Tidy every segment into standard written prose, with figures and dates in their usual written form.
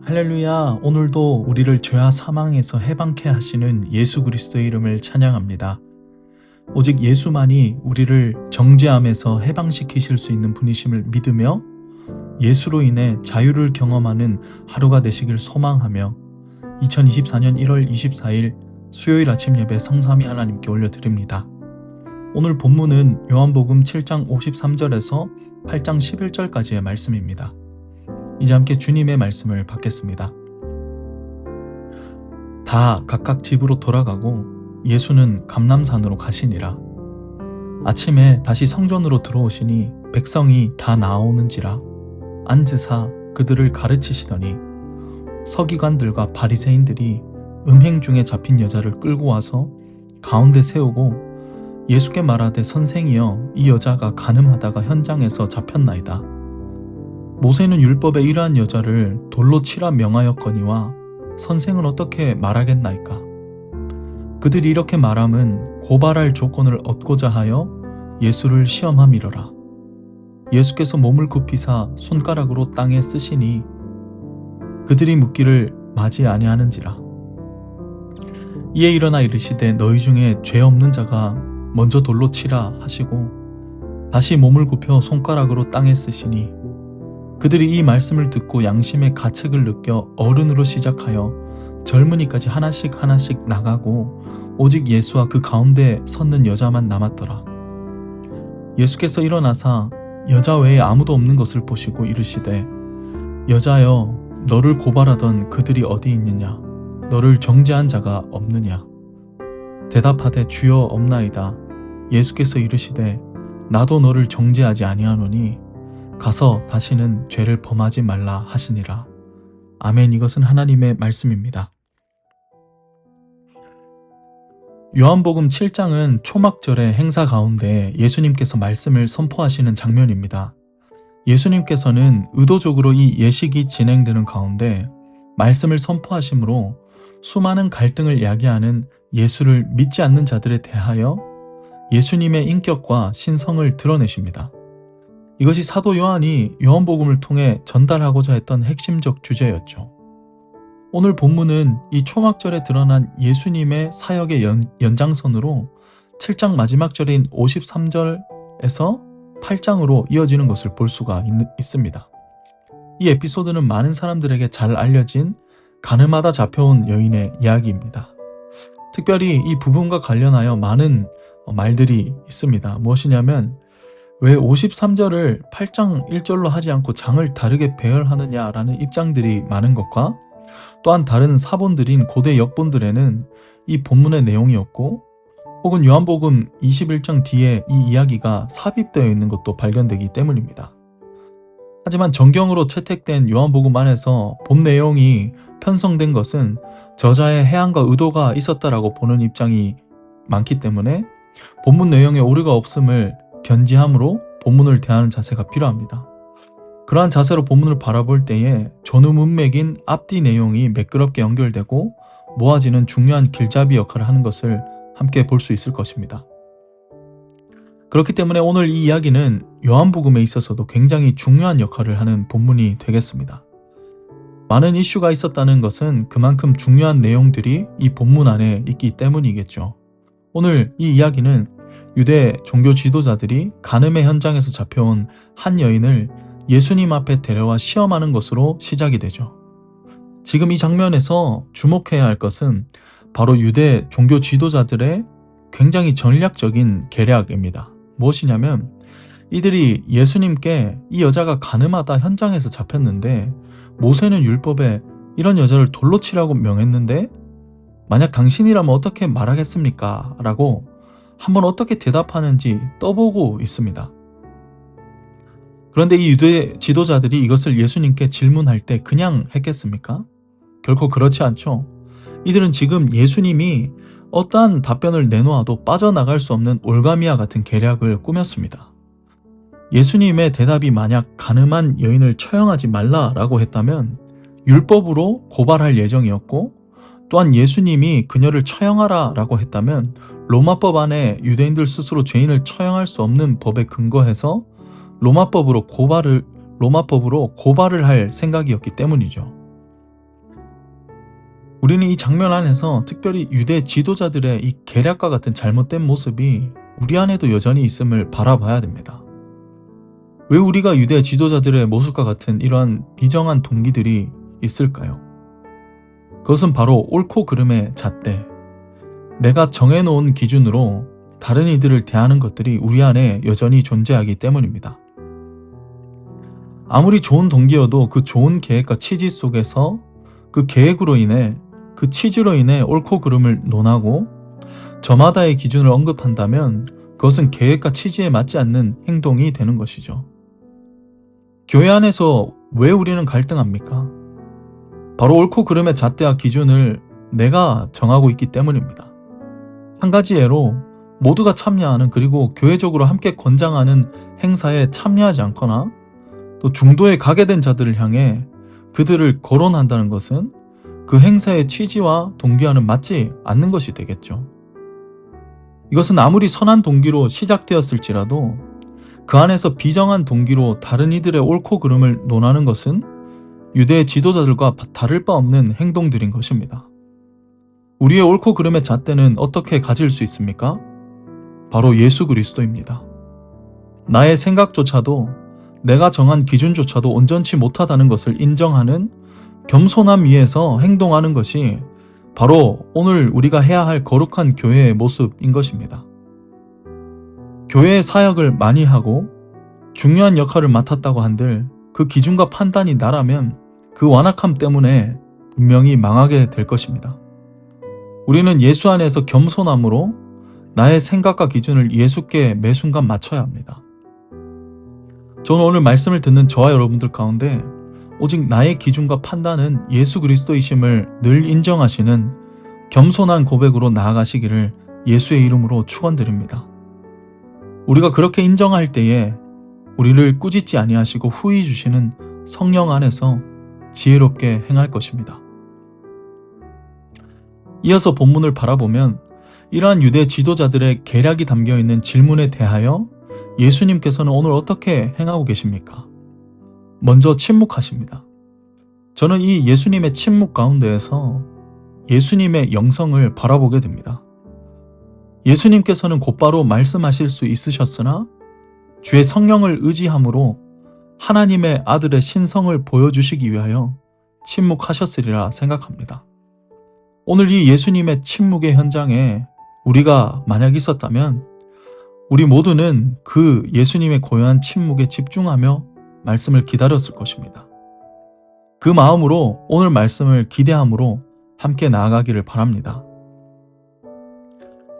할렐루야. 오늘도 우리를 죄와 사망에서 해방케 하시는 예수 그리스도의 이름을 찬양합니다. 오직 예수만이 우리를 정죄함에서 해방시키실 수 있는 분이심을 믿으며 예수로 인해 자유를 경험하는 하루가 되시길 소망하며 2024년 1월 24일 수요일 아침 예배 성삼위 하나님께 올려드립니다. 오늘 본문은 요한복음 7장 53절에서 8장 11절까지의 말씀입니다. 이제 함께 주님의 말씀을 받겠습니다. 다 각각 집으로 돌아가고 예수는 감람산으로 가시니라. 아침에 다시 성전으로 들어오시니 백성이 다 나아오는지라 앉으사 그들을 가르치시더니 서기관들과 바리새인들이 음행 중에 잡힌 여자를 끌고 와서 가운데 세우고 예수께 말하되 선생이여 이 여자가 간음하다가 현장에서 잡혔나이다. 모세는 율법에 이러한 여자를 돌로 치라 명하였거니와 선생은 어떻게 말하겠나이까? 그들이 이렇게 말함은 고발할 조건을 얻고자 하여 예수를 시험함이러라. 예수께서 몸을 굽히사 손가락으로 땅에 쓰시니 그들이 묻기를 맞이 아니하는지라. 이에 일어나 이르시되 너희 중에 죄 없는 자가 먼저 돌로 치라 하시고 다시 몸을 굽혀 손가락으로 땅에 쓰시니 그들이 이 말씀을 듣고 양심의 가책을 느껴 어른으로 시작하여 젊은이까지 하나씩 나가고 오직 예수와 그 가운데 섰는 여자만 남았더라. 예수께서 일어나사 여자 외에 아무도 없는 것을 보시고 이르시되 여자여 너를 고발하던 그들이 어디 있느냐? 너를 정죄한 자가 없느냐? 대답하되 주여 없나이다. 예수께서 이르시되 나도 너를 정죄하지 아니하노니 가서 다시는 죄를 범하지 말라 하시니라. 아멘. 이것은 하나님의 말씀입니다. 요한복음 7장은 초막절의 행사 가운데 예수님께서 말씀을 선포하시는 장면입니다. 예수님께서는 의도적으로 이 예식이 진행되는 가운데 말씀을 선포하심으로 수많은 갈등을 야기하는 예수를 믿지 않는 자들에 대하여 예수님의 인격과 신성을 드러내십니다. 이것이 사도 요한이 요한복음을 통해 전달하고자 했던 핵심적 주제였죠. 오늘 본문은 이 초막절에 드러난 예수님의 사역의 연장선으로 7장 마지막 절인 53절에서 8장으로 이어지는 것을 볼 수가 있습니다. 이 에피소드는 많은 사람들에게 잘 알려진 간음하다 잡혀온 여인의 이야기입니다. 특별히 이 부분과 관련하여 많은 말들이 있습니다. 무엇이냐면 왜 53절을 8장 1절로 하지 않고 장을 다르게 배열하느냐라는 입장들이 많은 것과 또한 다른 사본들인 고대 역본들에는 이 본문의 내용이 없고 혹은 요한복음 21장 뒤에 이 이야기가 삽입되어 있는 것도 발견되기 때문입니다. 하지만 정경으로 채택된 요한복음 안에서 본 내용이 편성된 것은 저자의 해안과 의도가 있었다라고 보는 입장이 많기 때문에 본문 내용에 오류가 없음을 견지함으로 본문을 대하는 자세가 필요합니다. 그러한 자세로 본문을 바라볼 때에 전후 문맥인 앞뒤 내용이 매끄럽게 연결되고 모아지는 중요한 길잡이 역할을 하는 것을 함께 볼 수 있을 것입니다. 그렇기 때문에 오늘 이 이야기는 요한복음에 있어서도 굉장히 중요한 역할을 하는 본문이 되겠습니다. 많은 이슈가 있었다는 것은 그만큼 중요한 내용들이 이 본문 안에 있기 때문이겠죠. 오늘 이 이야기는 유대 종교 지도자들이 간음의 현장에서 잡혀온 한 여인을 예수님 앞에 데려와 시험하는 것으로 시작이 되죠. 지금 이 장면에서 주목해야 할 것은 바로 유대 종교 지도자들의 굉장히 전략적인 계략입니다. 무엇이냐면 이들이 예수님께 이 여자가 간음하다 현장에서 잡혔는데 모세는 율법에 이런 여자를 돌로 치라고 명했는데 만약 당신이라면 어떻게 말하겠습니까? 라고 한번 어떻게 대답하는지 떠보고 있습니다. 그런데 이 유대 지도자들이 이것을 예수님께 질문할 때 그냥 했겠습니까? 결코 그렇지 않죠. 이들은 지금 예수님이 어떠한 답변을 내놓아도 빠져나갈 수 없는 올가미와 같은 계략을 꾸몄습니다. 예수님의 대답이 만약 간음한 여인을 처형하지 말라라고 했다면 율법으로 고발할 예정이었고 또한 예수님이 그녀를 처형하라 라고 했다면 로마법 안에 유대인들 스스로 죄인을 처형할 수 없는 법에 근거해서 로마법으로 고발을 할 생각이었기 때문이죠. 우리는 이 장면 안에서 특별히 유대 지도자들의 이 계략과 같은 잘못된 모습이 우리 안에도 여전히 있음을 바라봐야 됩니다. 왜 우리가 유대 지도자들의 모습과 같은 이러한 비정한 동기들이 있을까요? 그것은 바로 옳고 그름의 잣대, 내가 정해놓은 기준으로 다른 이들을 대하는 것들이 우리 안에 여전히 존재하기 때문입니다. 아무리 좋은 동기여도 그 좋은 계획과 취지 속에서 그 계획으로 인해 그 취지로 인해 옳고 그름을 논하고 저마다의 기준을 언급한다면 그것은 계획과 취지에 맞지 않는 행동이 되는 것이죠. 교회 안에서 왜 우리는 갈등합니까? 바로 옳고 그름의 잣대와 기준을 내가 정하고 있기 때문입니다. 한 가지 예로 모두가 참여하는 그리고 교회적으로 함께 권장하는 행사에 참여하지 않거나 또 중도에 가게 된 자들을 향해 그들을 거론한다는 것은 그 행사의 취지와 동기와는 맞지 않는 것이 되겠죠. 이것은 아무리 선한 동기로 시작되었을지라도 그 안에서 비정한 동기로 다른 이들의 옳고 그름을 논하는 것은 유대 지도자들과 다를 바 없는 행동들인 것입니다. 우리의 옳고 그름의 잣대는 어떻게 가질 수 있습니까? 바로 예수 그리스도입니다. 나의 생각조차도 내가 정한 기준조차도 온전치 못하다는 것을 인정하는 겸손함 위에서 행동하는 것이 바로 오늘 우리가 해야 할 거룩한 교회의 모습인 것입니다. 교회의 사역을 많이 하고 중요한 역할을 맡았다고 한들 그 기준과 판단이 나라면 그 완악함 때문에 분명히 망하게 될 것입니다. 우리는 예수 안에서 겸손함으로 나의 생각과 기준을 예수께 매 순간 맞춰야 합니다. 저는 오늘 말씀을 듣는 저와 여러분들 가운데 오직 나의 기준과 판단은 예수 그리스도이심을 늘 인정하시는 겸손한 고백으로 나아가시기를 예수의 이름으로 축원드립니다. 우리가 그렇게 인정할 때에 우리를 꾸짖지 아니하시고 후히 주시는 성령 안에서 지혜롭게 행할 것입니다. 이어서 본문을 바라보면 이러한 유대 지도자들의 계략이 담겨있는 질문에 대하여 예수님께서는 오늘 어떻게 행하고 계십니까? 먼저 침묵하십니다. 저는 이 예수님의 침묵 가운데에서 예수님의 영성을 바라보게 됩니다. 예수님께서는 곧바로 말씀하실 수 있으셨으나 주의 성령을 의지함으로 하나님의 아들의 신성을 보여주시기 위하여 침묵하셨으리라 생각합니다. 오늘 이 예수님의 침묵의 현장에 우리가 만약 있었다면 우리 모두는 그 예수님의 고요한 침묵에 집중하며 말씀을 기다렸을 것입니다. 그 마음으로 오늘 말씀을 기대함으로 함께 나아가기를 바랍니다.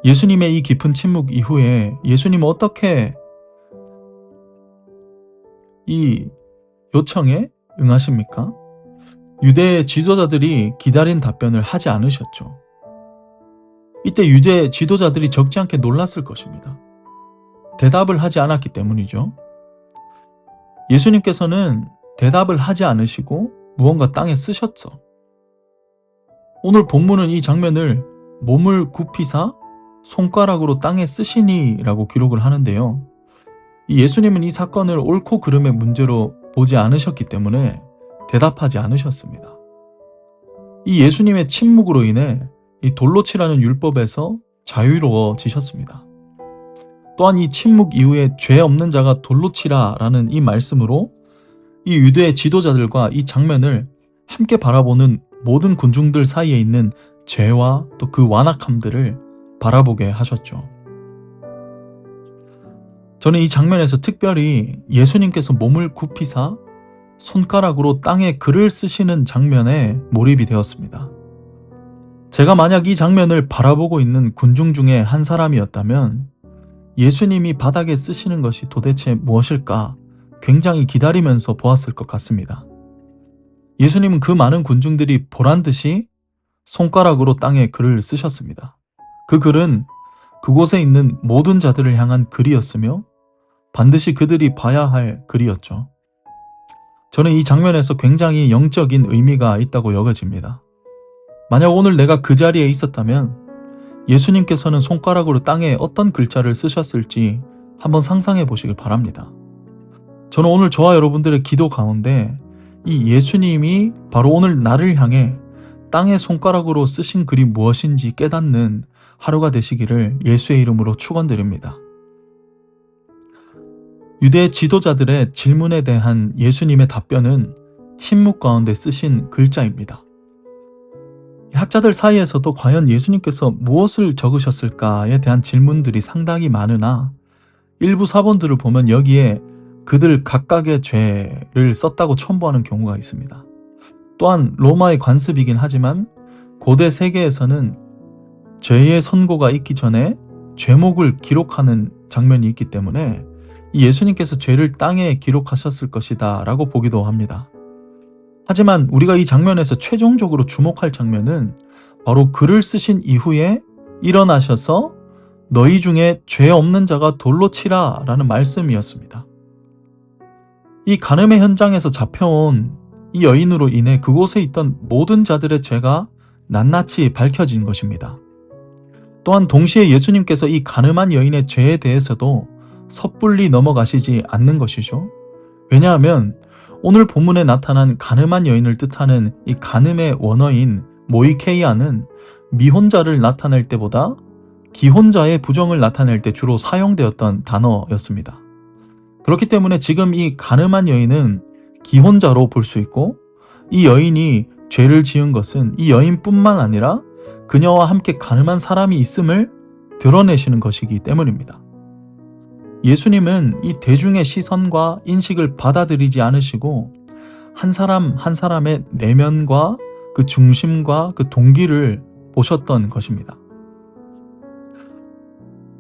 예수님의 이 깊은 침묵 이후에 예수님은 어떻게 이 요청에 응하십니까? 유대 지도자들이 기다린 답변을 하지 않으셨죠. 이때 유대 지도자들이 적지 않게 놀랐을 것입니다. 대답을 하지 않았기 때문이죠. 예수님께서는 대답을 하지 않으시고 무언가 땅에 쓰셨죠. 오늘 본문은 이 장면을 몸을 굽히사 손가락으로 땅에 쓰시니 라고 기록을 하는데요. 예수님은 이 사건을 옳고 그름의 문제로 보지 않으셨기 때문에 대답하지 않으셨습니다. 이 예수님의 침묵으로 인해 이 돌로 치라는 율법에서 자유로워지셨습니다. 또한 이 침묵 이후에 죄 없는 자가 돌로 치라라는 이 말씀으로 이 유대 지도자들과 이 장면을 함께 바라보는 모든 군중들 사이에 있는 죄와 또 그 완악함들을 바라보게 하셨죠. 저는 이 장면에서 특별히 예수님께서 몸을 굽히사 손가락으로 땅에 글을 쓰시는 장면에 몰입이 되었습니다. 제가 만약 이 장면을 바라보고 있는 군중 중에 한 사람이었다면 예수님이 바닥에 쓰시는 것이 도대체 무엇일까 굉장히 기다리면서 보았을 것 같습니다. 예수님은 그 많은 군중들이 보란듯이 손가락으로 땅에 글을 쓰셨습니다. 그 글은 그곳에 있는 모든 자들을 향한 글이었으며 반드시 그들이 봐야 할 글이었죠. 저는 이 장면에서 굉장히 영적인 의미가 있다고 여겨집니다. 만약 오늘 내가 그 자리에 있었다면 예수님께서는 손가락으로 땅에 어떤 글자를 쓰셨을지 한번 상상해 보시길 바랍니다. 저는 오늘 저와 여러분들의 기도 가운데 이 예수님이 바로 오늘 나를 향해 땅의 손가락으로 쓰신 글이 무엇인지 깨닫는 하루가 되시기를 예수의 이름으로 축원드립니다. 유대 지도자들의 질문에 대한 예수님의 답변은 침묵 가운데 쓰신 글자입니다. 학자들 사이에서도 과연 예수님께서 무엇을 적으셨을까에 대한 질문들이 상당히 많으나 일부 사본들을 보면 여기에 그들 각각의 죄를 썼다고 첨부하는 경우가 있습니다. 또한 로마의 관습이긴 하지만 고대 세계에서는 죄의 선고가 있기 전에 죄목을 기록하는 장면이 있기 때문에 이 예수님께서 죄를 땅에 기록하셨을 것이다 라고 보기도 합니다. 하지만 우리가 이 장면에서 최종적으로 주목할 장면은 바로 글을 쓰신 이후에 일어나셔서 너희 중에 죄 없는 자가 돌로 치라 라는 말씀이었습니다. 이 간음의 현장에서 잡혀온 이 여인으로 인해 그곳에 있던 모든 자들의 죄가 낱낱이 밝혀진 것입니다. 또한 동시에 예수님께서 이 간음한 여인의 죄에 대해서도 섣불리 넘어가시지 않는 것이죠. 왜냐하면 오늘 본문에 나타난 간음한 여인을 뜻하는 이 간음의 원어인 모이케이아는 미혼자를 나타낼 때보다 기혼자의 부정을 나타낼 때 주로 사용되었던 단어였습니다. 그렇기 때문에 지금 이 간음한 여인은 기혼자로 볼 수 있고 이 여인이 죄를 지은 것은 이 여인뿐만 아니라 그녀와 함께 간음한 사람이 있음을 드러내시는 것이기 때문입니다. 예수님은 이 대중의 시선과 인식을 받아들이지 않으시고 한 사람 한 사람의 내면과 그 중심과 그 동기를 보셨던 것입니다.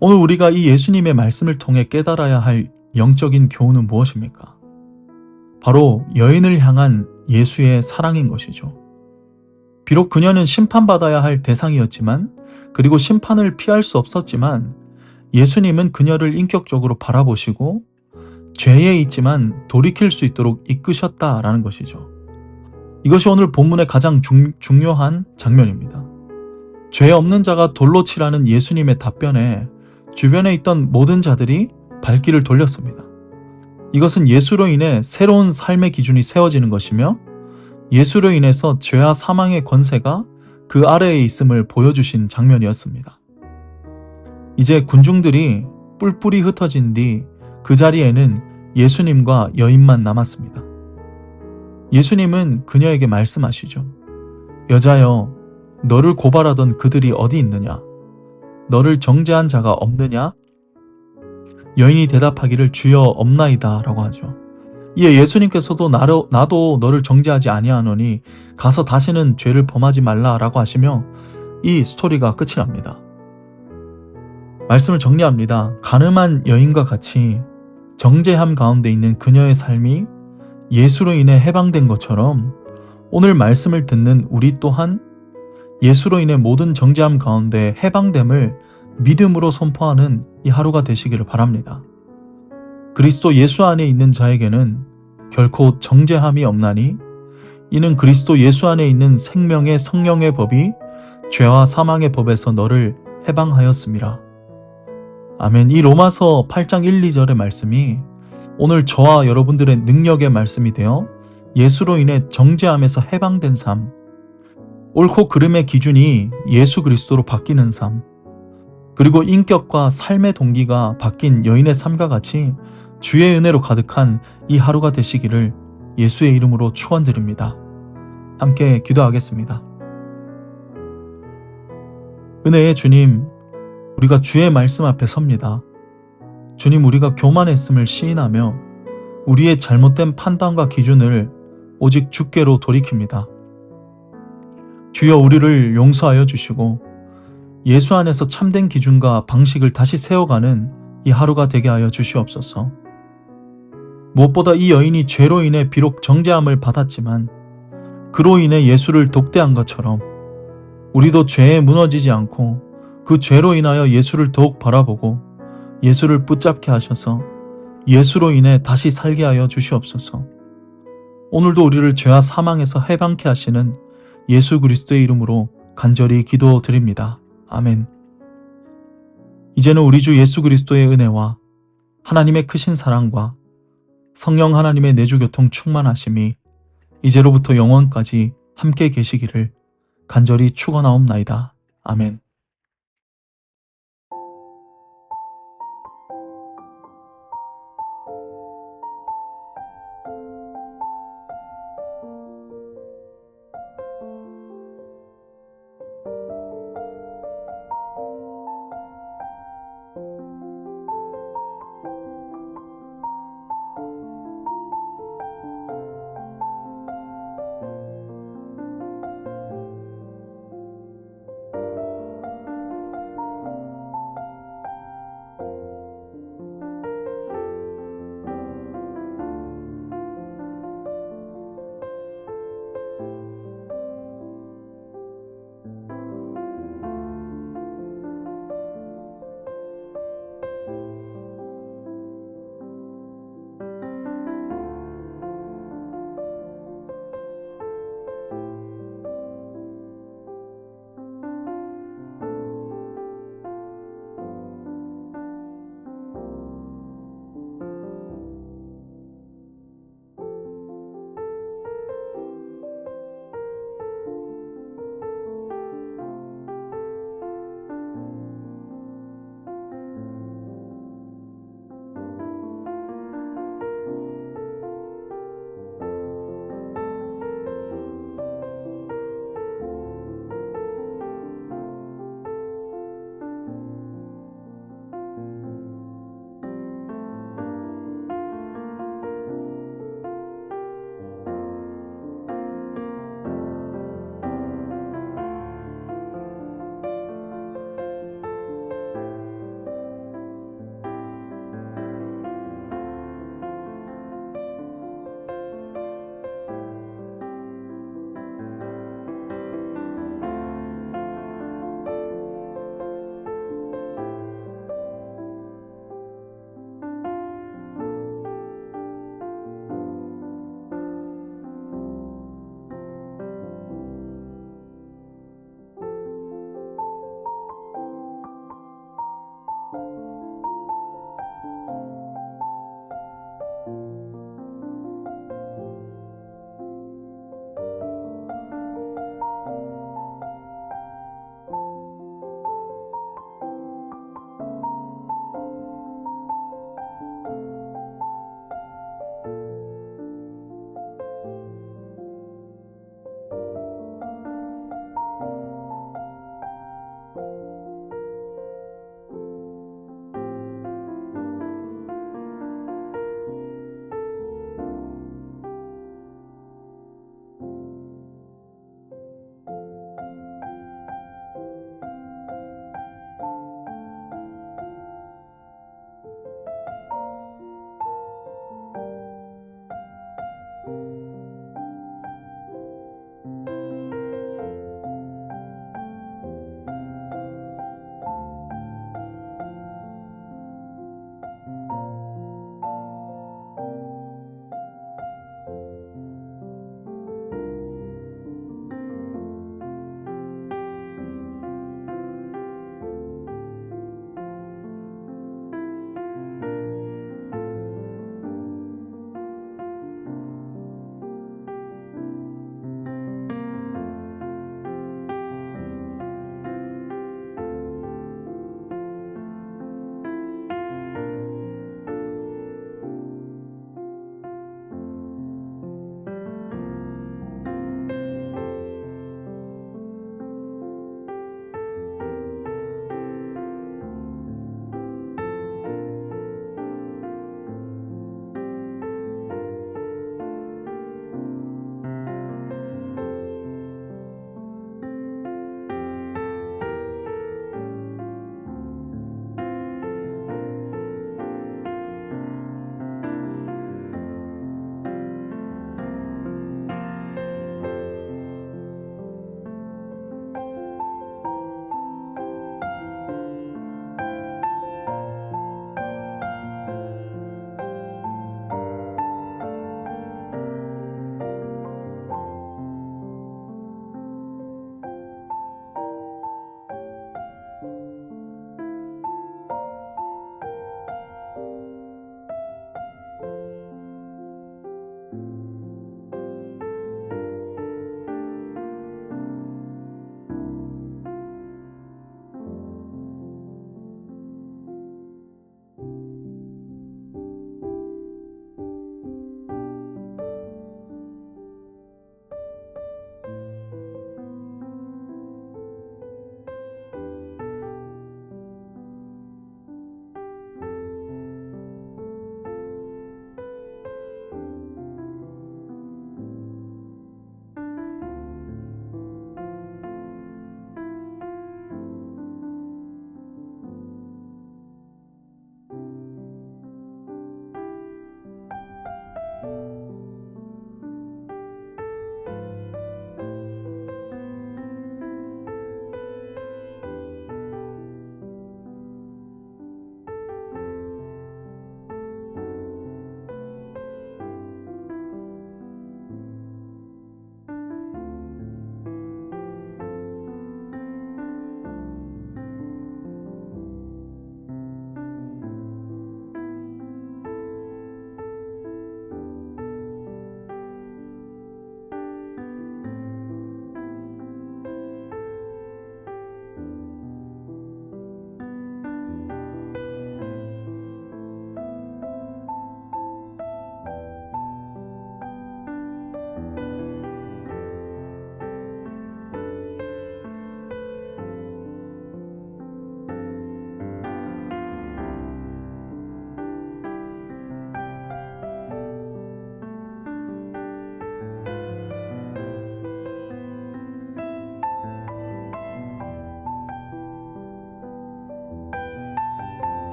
오늘 우리가 이 예수님의 말씀을 통해 깨달아야 할 영적인 교훈은 무엇입니까? 바로 여인을 향한 예수의 사랑인 것이죠. 비록 그녀는 심판받아야 할 대상이었지만 그리고 심판을 피할 수 없었지만 예수님은 그녀를 인격적으로 바라보시고 죄에 있지만 돌이킬 수 있도록 이끄셨다라는 것이죠. 이것이 오늘 본문의 가장 중요한 장면입니다. 죄 없는 자가 돌로 치라는 예수님의 답변에 주변에 있던 모든 자들이 발길을 돌렸습니다. 이것은 예수로 인해 새로운 삶의 기준이 세워지는 것이며 예수로 인해서 죄와 사망의 권세가 그 아래에 있음을 보여주신 장면이었습니다. 이제 군중들이 뿔뿔이 흩어진 뒤 그 자리에는 예수님과 여인만 남았습니다. 예수님은 그녀에게 말씀하시죠. 여자여, 너를 고발하던 그들이 어디 있느냐? 너를 정죄한 자가 없느냐? 여인이 대답하기를 주여 없나이다 라고 하죠. 이에 예수님께서도 나도 너를 정죄하지 아니하노니 가서 다시는 죄를 범하지 말라 라고 하시며 이 스토리가 끝이 납니다. 말씀을 정리합니다. 간음한 여인과 같이 정죄함 가운데 있는 그녀의 삶이 예수로 인해 해방된 것처럼 오늘 말씀을 듣는 우리 또한 예수로 인해 모든 정죄함 가운데 해방됨을 믿음으로 선포하는 이 하루가 되시기를 바랍니다. 그리스도 예수 안에 있는 자에게는 결코 정죄함이 없나니 이는 그리스도 예수 안에 있는 생명의 성령의 법이 죄와 사망의 법에서 너를 해방하였음이라. 아멘. 이 로마서 8장 1, 2절의 말씀이 오늘 저와 여러분들의 능력의 말씀이 되어 예수로 인해 정죄함에서 해방된 삶, 옳고 그름의 기준이 예수 그리스도로 바뀌는 삶, 그리고 인격과 삶의 동기가 바뀐 여인의 삶과 같이 주의 은혜로 가득한 이 하루가 되시기를 예수의 이름으로 축원드립니다. 함께 기도하겠습니다. 은혜의 주님, 우리가 주의 말씀 앞에 섭니다. 주님, 우리가 교만했음을 시인하며 우리의 잘못된 판단과 기준을 오직 주께로 돌이킵니다. 주여, 우리를 용서하여 주시고 예수 안에서 참된 기준과 방식을 다시 세워가는 이 하루가 되게 하여 주시옵소서. 무엇보다 이 여인이 죄로 인해 비록 정죄함을 받았지만 그로 인해 예수를 독대한 것처럼 우리도 죄에 무너지지 않고 그 죄로 인하여 예수를 더욱 바라보고 예수를 붙잡게 하셔서 예수로 인해 다시 살게 하여 주시옵소서. 오늘도 우리를 죄와 사망에서 해방케 하시는 예수 그리스도의 이름으로 간절히 기도드립니다. 아멘. 이제는 우리 주 예수 그리스도의 은혜와 하나님의 크신 사랑과 성령 하나님의 내주 교통 충만하심이 이제로부터 영원까지 함께 계시기를 간절히 축원하옵나이다. 아멘.